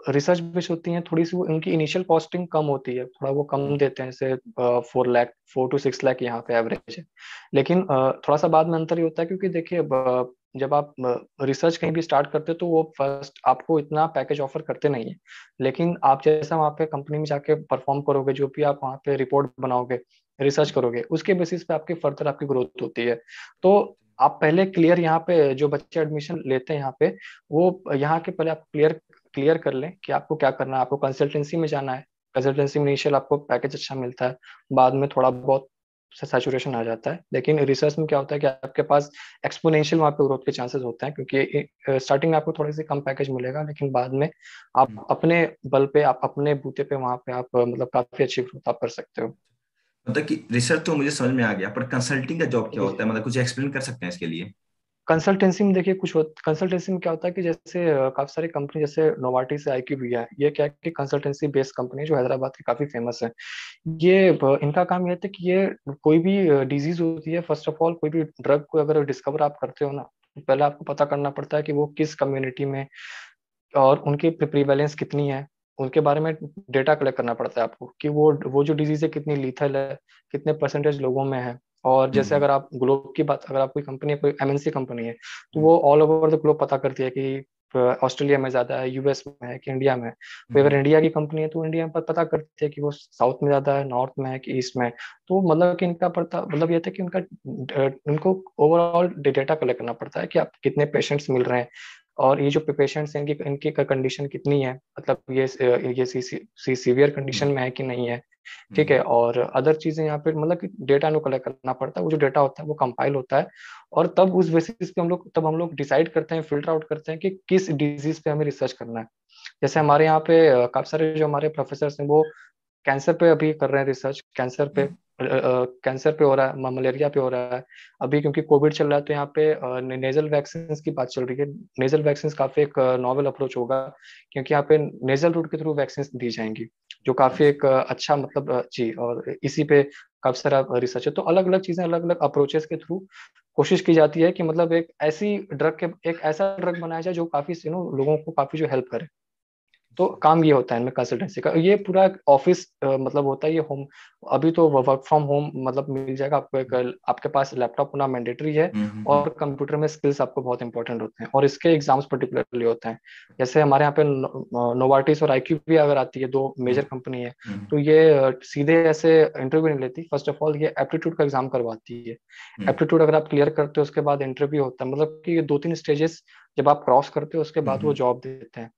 रिसर्च बेस होती हैं थोड़ी सी वो उनकी इनिशियल कॉस्टिंग कम होती है, थोड़ा वो कम देते हैं, जैसे 4 लाख, 4 to 6 लाख यहाँ पे एवरेज है। लेकिन थोड़ा सा बाद में अंतर ही होता है, क्योंकि देखिए जब आप रिसर्च कहीं भी स्टार्ट करते हो तो वो फर्स्ट आपको इतना पैकेज ऑफर करते नहीं है। लेकिन आप जैसा वहाँ पे कंपनी में जाके परफॉर्म करोगे, जो भी आप वहाँ पे रिपोर्ट बनाओगे, रिसर्च करोगे, उसके बेसिस पे आपकी फर्दर आपकी ग्रोथ होती है। तो आप पहले क्लियर यहाँ पे जो बच्चे एडमिशन लेते हैं यहाँ पे, वो यहाँ के पहले आप क्लियर क्लियर कर लें कि आपको क्या करना है। आपको कंसल्टेंसी में जाना है, कंसल्टेंसी में इनिशियल आपको पैकेज अच्छा मिलता है, बाद में थोड़ा बहुत सैचुरेशन आ जाता है। लेकिन रिसर्च में क्या होता है कि आपके पास एक्सपोनेंशियल वहाँ पे ग्रोथ के चांसेस होते हैं, क्योंकि स्टार्टिंग में आपको थोड़ी सी कम पैकेज मिलेगा, लेकिन बाद में आप अपने बल पे, आप अपने बूते पे वहाँ पे आप मतलब काफी अच्छी ग्रोथ आप कर सकते हो। मतलब कि रिसर्च तो मुझे समझ में आ गया, पर कंसल्टिंग का जॉब क्या जी होता जी। है, मतलब कुछ एक्सप्लेन कर सकते हैं इसके लिए? कंसल्टेंसी में देखिए कंसल्टेंसी में क्या होता है कि जैसे काफी सारी कंपनी, जैसे नोवार्टिस से IQVIA है, ये क्या है कि कंसल्टेंसी बेस्ड कंपनी है जो हैदराबाद की काफी फेमस है। ये इनका काम ये है कि ये कोई भी डिजीज होती है, फर्स्ट ऑफ ऑल कोई भी ड्रग को अगर डिस्कवर आप करते हो ना, तो पहले आपको पता करना पड़ता है कि वो किस कम्युनिटी में और उनकी प्रिवेलेंस कितनी है। उनके बारे में डेटा कलेक्ट करना पड़ता है आपको कि वो जो डिजीज है कितनी लीथल है, कितने परसेंटेज लोगों में है। और जैसे हम्म अगर आप ग्लोब की बात, अगर आप कोई कंपनी है, कोई MNC कंपनी है, तो हम्म वो ऑल ओवर द ग्लोब पता करती है कि ऑस्ट्रेलिया में ज्यादा है, US में है कि इंडिया में है। कोई अगर हम्म इंडिया की कंपनी है तो इंडिया पर पता करती है कि वो साउथ में ज्यादा है, नॉर्थ में है कि ईस्ट में है। तो मतलब कि इनका पड़ता मतलब ये था कि उनका उनको ओवरऑल डेटा कलेक्ट करना पड़ता है कि आप कितने पेशेंट्स मिल रहे हैं, और ये जो पेशेंट्स हैं इनकी इनकी कंडीशन कितनी है, मतलब ये सीवियर कंडीशन हम्म में है कि नहीं है। ठीक हम्म है। और अदर चीजें यहाँ पे मतलब कि डेटा को कलेक्ट करना पड़ता है। वो जो डेटा होता है वो कंपाइल होता है, और तब उस बेसिस पे हम लोग डिसाइड करते हैं, फिल्टर आउट करते हैं कि किस डिजीज पे हमें रिसर्च करना है। जैसे हमारे यहाँ पे काफी सारे जो हमारे प्रोफेसर हैं वो कैंसर पे अभी कर रहे हैं रिसर्च, कैंसर पे हो रहा है, मलेरिया पे हो रहा है। अभी क्योंकि कोविड चल रहा है तो यहाँ पे नेजल वैक्सीन की बात चल रही है। नेजल वैक्सीन काफी एक नॉवल अप्रोच होगा, क्योंकि यहाँ पे नेजल रूट के थ्रू वैक्सीन दी जाएंगी, जो काफी एक अच्छा मतलब जी। और इसी पे काफी सारा रिसर्च है। तो अलग अलग चीजें, अलग अलग अप्रोचेस के थ्रू कोशिश की जाती है कि मतलब एक ऐसा ड्रग बनाया जाए जो काफी लोगों को काफी जो हेल्प करे। तो काम ये होता है इनमें कंसल्टेंसी का। ये पूरा ऑफिस मतलब होता है, ये होम। अभी तो वर्क फ्रॉम होम मतलब मिल जाएगा आपको, आपके पास लैपटॉप होना मैंडेटरी है, हम्म। और कंप्यूटर में स्किल्स आपको बहुत इंपॉर्टेंट होते हैं, और इसके एग्जाम्स पर्टिकुलरली होते हैं। जैसे हमारे यहाँ पे नोवार्टिस और IQVIA अगर आती है, दो हम्म मेजर कंपनी है, हम्म तो ये सीधे ऐसे इंटरव्यू नहीं लेती। फर्स्ट ऑफ ऑल ये एप्टीट्यूड का एग्जाम करवाती है। हम्म एप्टीट्यूड अगर आप क्लियर करते हो उसके बाद इंटरव्यू होता है, मतलब कि ये 2-3 स्टेजेस जब आप क्रॉस करते हो उसके बाद वो हम्म। जॉब देते हैं।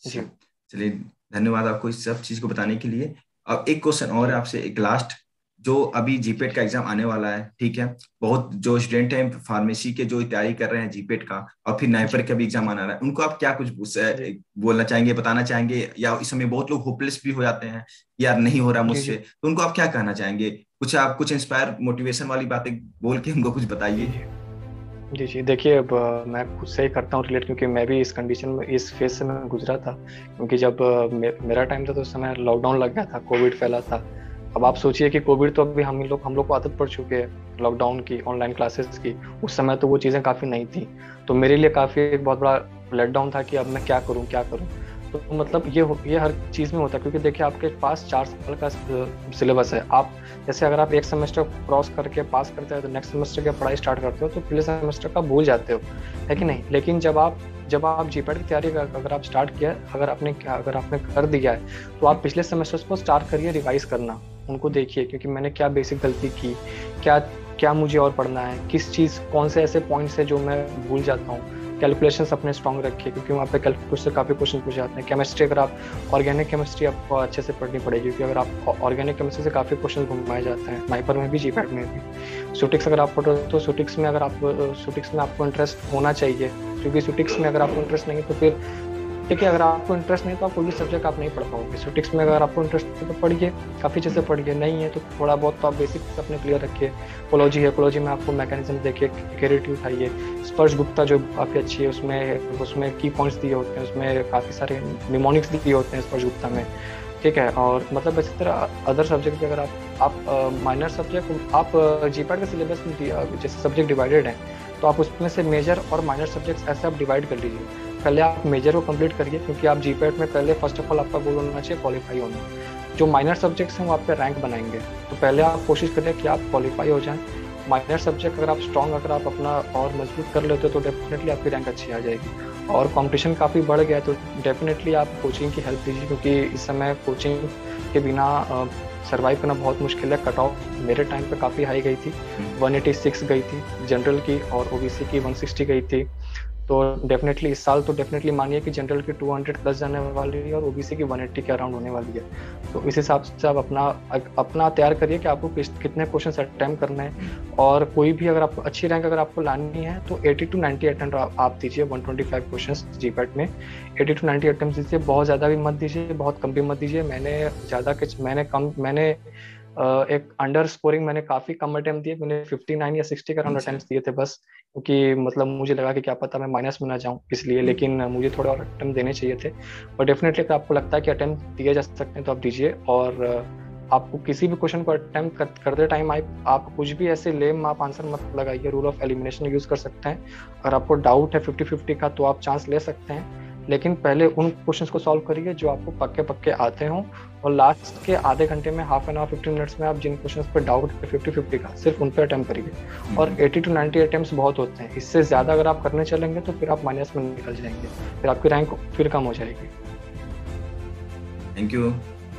अच्छा, जी चलिए, धन्यवाद आपको इस सब चीज को बताने के लिए। अब एक क्वेश्चन और है जी आपसे, एक लास्ट। जो अभी जीपेट का एग्जाम आने वाला है, ठीक है, बहुत जो स्टूडेंट हैं फार्मेसी के जो तैयारी कर रहे हैं जीपेट का, और फिर जी नाइपर का भी एग्जाम जी आना रहा है, उनको आप क्या कुछ जी बोलना चाहेंगे, बताना चाहेंगे? या इस समय बहुत लोग होपलेस भी हो जाते हैं, यार नहीं हो रहा जी मुझसे, जी तो उनको आप क्या कहना चाहेंगे? कुछ इंस्पायर मोटिवेशन वाली बातें बोल के उनको कुछ जी बताइए। जी जी जी। देखिए, अब मैं खुद से ही करता हूँ रिलेट, क्योंकि मैं भी इस कंडीशन में, इस फेज से मैं गुजरा था। क्योंकि जब मेरा टाइम था तो उस समय लॉकडाउन लग गया था, कोविड फैला था। अब आप सोचिए कि कोविड तो अभी हम लोग को आदत पड़ चुकी है लॉकडाउन की, ऑनलाइन क्लासेस की। उस समय तो वो चीज़ें काफ़ी नई थी। तो मेरे लिए काफ़ी एक बहुत बड़ा लेटडाउन था कि अब मैं क्या करूँ क्या करूँ। तो मतलब ये हर चीज़ में होता है, क्योंकि देखिए आपके पास 4 साल का सिलेबस है। आप जैसे अगर आप एक सेमेस्टर क्रॉस करके पास करते हैं तो नेक्स्ट सेमेस्टर की पढ़ाई स्टार्ट करते हो तो पिछले सेमेस्टर का भूल जाते हो, है कि नहीं। लेकिन जब आप जीपैट की तैयारी अगर आप स्टार्ट किया, अगर आपने कर दिया है, तो आप पिछले सेमेस्टर्स को स्टार्ट करिए रिवाइज करना, उनको देखिए क्योंकि मैंने क्या बेसिक गलती की, क्या क्या मुझे और पढ़ना है, किस चीज़, कौन से ऐसे पॉइंट्स है जो मैं भूल जाता हूँ। कैलकुलेशंस अपने स्ट्रॉन्ग रखिए, क्योंकि वहाँ पे कैलकुलेशन से काफ़ी क्वेश्चन पूछे जाते हैं। केमिस्ट्री, अगर आप ऑर्गेनिक केमिस्ट्री आपको अच्छे से पढ़नी पड़ेगी, क्योंकि अगर आप ऑर्गेनिक केमिस्ट्री से काफ़ी क्वेश्चन घुमाए जाते हैं, नाइपर में भी, जीपैट में भी। सुटिक्स अगर आप पढ़ो तो सुटिक्स में आपको इंटरेस्ट होना चाहिए, क्योंकि सुटिक्स में अगर आपको इंटरेस्ट नहीं है तो फिर ठीक है, अगर आपको इंटरेस्ट नहीं तो आप कोई भी सब्जेक्ट आप नहीं पढ़ पाओगे। सुटिक्स में अगर आपको इंटरेस्ट है तो पढ़िए, काफ़ी चीज़ें पढ़िए, नहीं है तो थोड़ा बहुत तो आप बेसिक अपने क्लियर रखिए। कोलॉजी है, कोलॉजी में आपको मैकेनिज्म देखिए, क्यूरेटिव उठाइए। स्पर्श गुप्ता जो काफ़ी अच्छी है, उसमें की पॉइंट्स दिए होते हैं, उसमें काफ़ी सारे निमोनिक्स दिए होते हैं स्पर्श गुप्ता में, ठीक है। और मतलब इसी तरह अदर सब्जेक्ट भी, अगर आप माइनर सब्जेक्ट, आप जीपैट के सिलेबस में जैसे सब्जेक्ट डिवाइडेड हैं, तो आप उसमें से मेजर और माइनर सब्जेक्ट्स ऐसे आप डिवाइड कर लीजिए। पहले आप मेजर को कंप्लीट करिए, क्योंकि आप जीपैट में पहले फर्स्ट ऑफ ऑल आपका गोल होना चाहिए क्वालिफाई होना। जो माइनर सब्जेक्ट्स हैं वो आप पे रैंक बनाएंगे, तो पहले आप कोशिश करिए कि आप क्वालिफाई हो जाएं। माइनर सब्जेक्ट अगर आप स्ट्रॉन्ग, अगर आप अपना और मजबूत कर लेते हो तो डेफिनेटली आपकी रैंक अच्छी आ जाएगी। और कंपटीशन काफ़ी बढ़ गया है, तो डेफिनेटली आप कोचिंग की हेल्प लीजिए, क्योंकि इस समय कोचिंग के बिना सर्वाइव करना बहुत मुश्किल है। कट ऑफ मेरे टाइम पे काफ़ी हाई गई थी, 186 गई थी जनरल की, और ओबीसी की 160 गई थी। तो डेफिनेटली इस साल तो डेफिनेटली मानिए कि जनरल की 200 प्लस जाने वाली है और ओबीसी की 180 के अराउंड होने वाली है। तो इस हिसाब से आप अपना तैयार करिए कि आपको कितने क्वेश्चन अटेम्प्ट करने हैं। और कोई भी अगर आपको अच्छी रैंक अगर आपको लानी है तो 80 to 90 अटेम्प्ट आप दीजिए। 125 क्वेश्चंस जीपैट में 80 to 90 अटेम्प्ट दीजिए, बहुत ज़्यादा भी मत दीजिए, बहुत कम भी मत दीजिए। मैंने एक अंडर स्कोरिंग, मैंने काफ़ी कम अटेम्प्ट दिए, मैंने 59 या 60 के अराउंड अटेम्प्ट दिए थे बस, क्योंकि मतलब मुझे लगा कि क्या पता मैं माइनस में ना जाऊं इसलिए, लेकिन मुझे थोड़े और अटेम्प्ट देने चाहिए थे। और डेफिनेटली अगर आपको लगता है कि अटेम्प्ट दिए जा सकते हैं तो आप दीजिए। और आपको किसी भी क्वेश्चन को अटेम्प्ट करते टाइम आप कुछ भी ऐसे लेम आप आंसर मत लगाइए, रूल ऑफ एलिमिनेशन यूज़ कर सकते हैं। अगर आपको डाउट है 50-50 का तो आप चांस ले सकते हैं, लेकिन पहले उन क्वेश्चंस को सॉल्व करिए जो आपको पक्के आते हों। और लास्ट के आधे घंटे में, हाफ एन आवर 15 मिनट्स में, आप जिन क्वेश्चंस पर डाउट है 50-50 का, सिर्फ उन पर अटेम्प्ट करिए। और 80 to 90 अटेम्प्ट्स बहुत होते हैं, इससे ज़्यादा अगर आप करने चलेंगे तो फिर आप माइनस में निकल जाएंगे, फिर आपकी रैंक फिर कम हो जाएगी। थैंक यू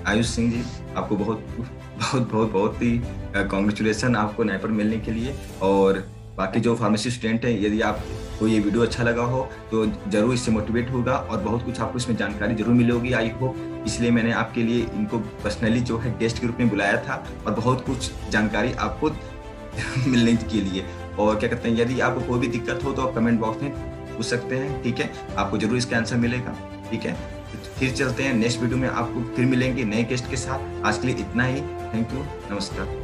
आयुष सिंह जी, आपको बहुत ही कॉन्ग्रेचुलेसन आपको नाइपर मिलने के लिए। और बाकी जो फार्मेसी स्टूडेंट है, यदि आपको ये वीडियो अच्छा लगा हो तो जरूर इससे मोटिवेट होगा और बहुत कुछ आपको इसमें जानकारी जरूर मिलेगी, आई होप। इसलिए मैंने आपके लिए इनको पर्सनली जो है गेस्ट के रूप में बुलाया था, और बहुत कुछ जानकारी आपको मिलने के लिए। और क्या कहते हैं, यदि आपको कोई भी दिक्कत हो तो आप कमेंट बॉक्स में पूछ सकते हैं, ठीक है, आपको जरूर इसका आंसर मिलेगा, ठीक है। फिर चलते हैं नेक्स्ट वीडियो में, आपको फिर मिलेंगे नए गेस्ट के साथ। आज के लिए इतना ही, थैंक यू, नमस्कार।